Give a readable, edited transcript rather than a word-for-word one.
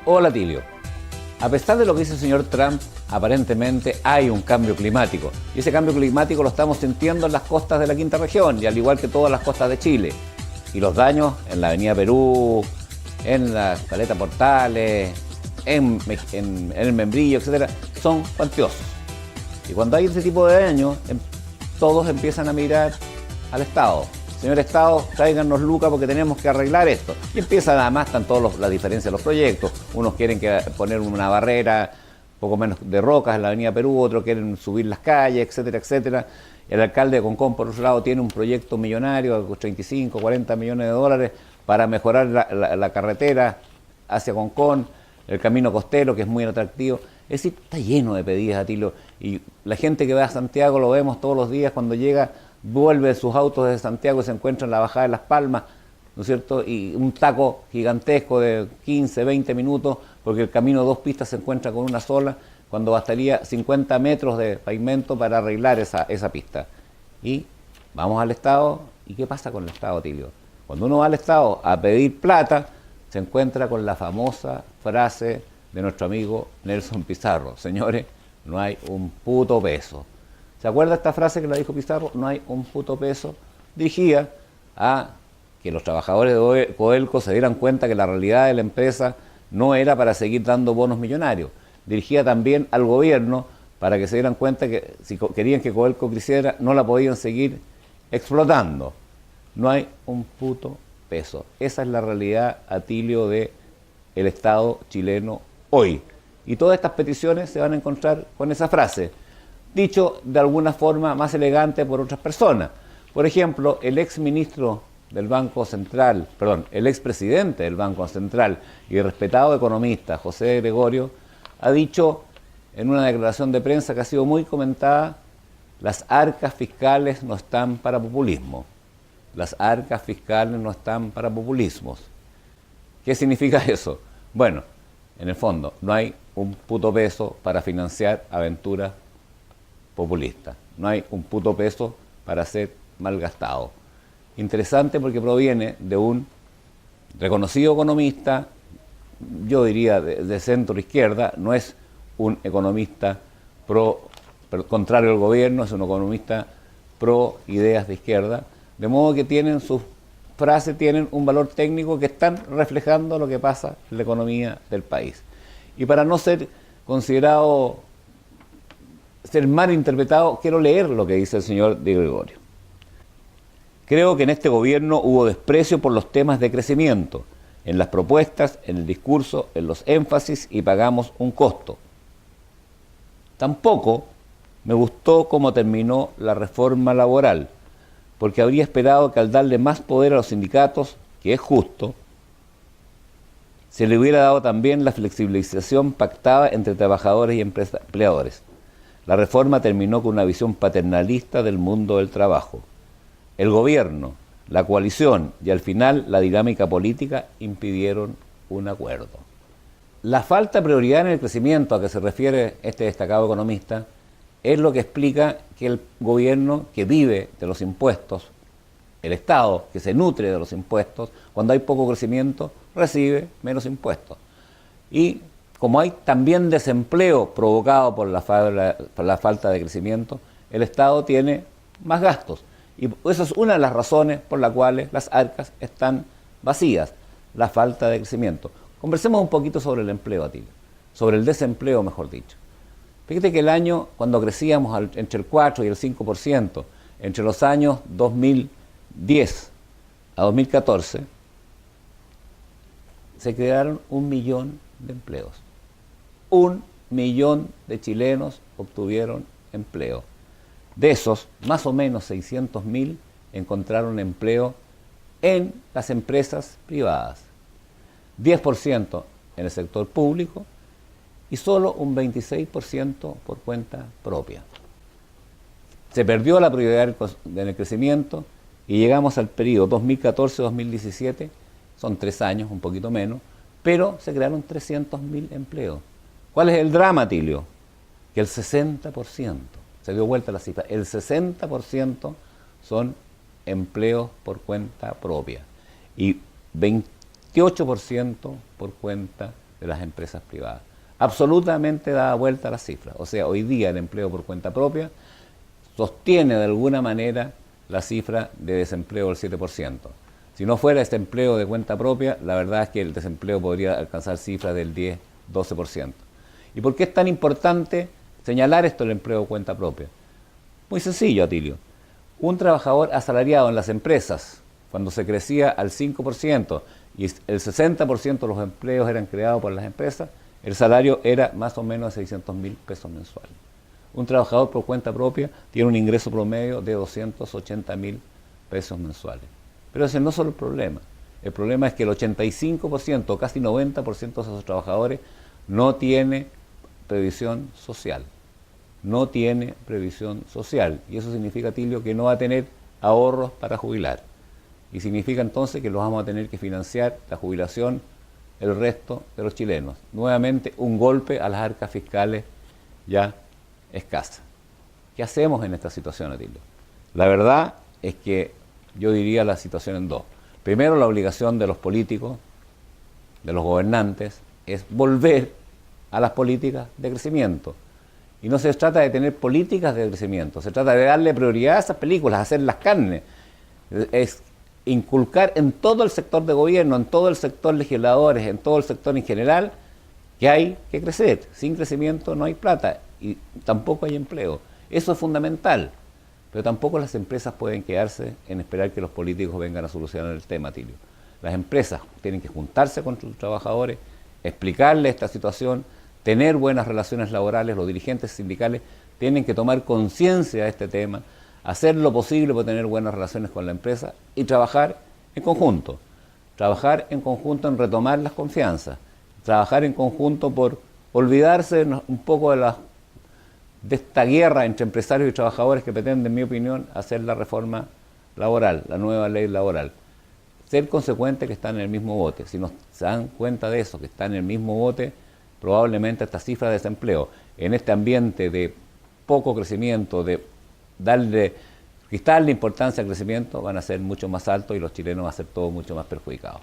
Hola Tilio. A pesar de lo que dice el señor Trump, aparentemente hay un cambio climático. Y ese cambio climático lo estamos sintiendo en las costas de la quinta región, y al igual que todas las costas de Chile. Y los daños en la avenida Perú, en la caleta Portales, en el Membrillo, etcétera, son cuantiosos. Y cuando hay ese tipo de daños, todos empiezan a mirar al Estado. Señor Estado, tráiganos lucas porque tenemos que arreglar esto. Y empiezan, además, están todas las diferencias de los proyectos. Unos quieren poner una barrera, poco menos de rocas en la avenida Perú, otros quieren subir las calles, etcétera, etcétera. El alcalde de Concón, por otro lado, tiene un proyecto millonario, 35, 40 millones de dólares, para mejorar la carretera hacia Concón, el camino costero, que es muy atractivo. Es decir, está lleno de pedidas, Atilo. Y la gente que va a Santiago, lo vemos todos los días, cuando llega, vuelve de sus autos desde Santiago y se encuentra en la bajada de Las Palmas, ¿no es cierto? Y un taco gigantesco de 15, 20 minutos, porque el camino de dos pistas se encuentra con una sola, cuando bastaría 50 metros de pavimento para arreglar esa pista. Y vamos al Estado, ¿y qué pasa con el Estado, Tilio? Cuando uno va al Estado a pedir plata, se encuentra con la famosa frase de nuestro amigo Nelson Pizarro: señores, no hay un puto peso. ¿Se acuerda esta frase que la dijo Pizarro? No hay un puto peso. Dirigía a que los trabajadores de Codelco se dieran cuenta que la realidad de la empresa no era para seguir dando bonos millonarios. Dirigía también al gobierno para que se dieran cuenta que si querían que Codelco creciera, no la podían seguir explotando. No hay un puto peso. Esa es la realidad, Atilio, del Estado chileno hoy. Y todas estas peticiones se van a encontrar con esa frase, dicho de alguna forma más elegante por otras personas. Por ejemplo, el exministro del Banco Central, el expresidente del Banco Central y respetado economista, José Gregorio, ha dicho en una declaración de prensa que ha sido muy comentada: las arcas fiscales no están para populismo. Las arcas fiscales no están para populismos. ¿Qué significa eso? Bueno, en el fondo, no hay un puto peso para financiar aventuras populistas. No hay un puto peso para ser malgastado. Interesante porque proviene de un reconocido economista, yo diría de centro izquierda, no es un economista contrario al gobierno, es un economista pro ideas de izquierda, de modo que sus frases tienen un valor técnico que están reflejando lo que pasa en la economía del país. Y para no ser considerado, ser mal interpretado, quiero leer lo que dice el señor Di Gregorio. Creo que en este gobierno hubo desprecio por los temas de crecimiento, en las propuestas, en el discurso, en los énfasis, y pagamos un costo. Tampoco me gustó cómo terminó la reforma laboral, porque habría esperado que al darle más poder a los sindicatos, que es justo, se le hubiera dado también la flexibilización pactada entre trabajadores y empleadores. La reforma terminó con una visión paternalista del mundo del trabajo. El gobierno, la coalición y al final la dinámica política impidieron un acuerdo. La falta de prioridad en el crecimiento a que se refiere este destacado economista es lo que explica que el gobierno, que vive de los impuestos, el Estado, que se nutre de los impuestos, cuando hay poco crecimiento, recibe menos impuestos. Y como hay también desempleo provocado por la falta de crecimiento, el Estado tiene más gastos. Y esa es una de las razones por las cuales las arcas están vacías, la falta de crecimiento. Conversemos un poquito sobre el empleo, Atilio, sobre el desempleo, mejor dicho. Fíjate que el año, cuando crecíamos entre el 4 y el 5%, entre los años 2010 a 2014, se crearon 1 millón de empleos. 1 millón de chilenos obtuvieron empleo. De esos, más o menos 600.000 encontraron empleo en las empresas privadas, 10% en el sector público y solo un 26% por cuenta propia. Se perdió la prioridad en el crecimiento y llegamos al periodo 2014-2017, son 3 años, un poquito menos, pero se crearon 300.000 empleos. ¿Cuál es el drama, Tilio? Que el 60%, se dio vuelta la cifra, el 60% son empleos por cuenta propia y 28% por cuenta de las empresas privadas. Absolutamente dada vuelta a las cifras. O sea, hoy día el empleo por cuenta propia sostiene de alguna manera la cifra de desempleo del 7%. Si no fuera este empleo de cuenta propia, la verdad es que el desempleo podría alcanzar cifras del 10-12%. ¿Y por qué es tan importante señalar esto del empleo de cuenta propia? Muy sencillo, Atilio. Un trabajador asalariado en las empresas, cuando se crecía al 5% y el 60% de los empleos eran creados por las empresas, el salario era más o menos de 600.000 pesos mensuales. Un trabajador por cuenta propia tiene un ingreso promedio de 280.000 pesos mensuales. Pero ese no es solo el problema. El problema es que el 85%, casi 90% de esos trabajadores no tiene previsión social. No tiene previsión social. Y eso significa, Tilio, que no va a tener ahorros para jubilar. Y significa entonces que los vamos a tener que financiar la jubilación el resto de los chilenos. Nuevamente, un golpe a las arcas fiscales ya escasas. ¿Qué hacemos en esta situación, Atilio? La verdad es que yo diría la situación en dos. Primero, la obligación de los políticos, de los gobernantes, es volver a las políticas de crecimiento. Y no se trata de tener políticas de crecimiento, se trata de darle prioridad a esas películas, hacerlas carne. Es inculcar en todo el sector de gobierno, en todo el sector legisladores, en todo el sector en general, que hay que crecer. Sin crecimiento no hay plata y tampoco hay empleo. Eso es fundamental. Pero tampoco las empresas pueden quedarse en esperar que los políticos vengan a solucionar el tema, Tilio. Las empresas tienen que juntarse con sus trabajadores, explicarles esta situación, tener buenas relaciones laborales, los dirigentes sindicales tienen que tomar conciencia de este tema, hacer lo posible por tener buenas relaciones con la empresa y trabajar en conjunto. Trabajar en conjunto en retomar las confianzas, trabajar en conjunto por olvidarse un poco de esta guerra entre empresarios y trabajadores que pretenden, en mi opinión, hacer la reforma laboral, la nueva ley laboral. Ser consecuente que están en el mismo bote. Si no se dan cuenta de eso, que están en el mismo bote, probablemente esta cifra de desempleo, en este ambiente de poco crecimiento, de quitarle importancia al crecimiento, van a ser mucho más altos y los chilenos van a ser todos mucho más perjudicados.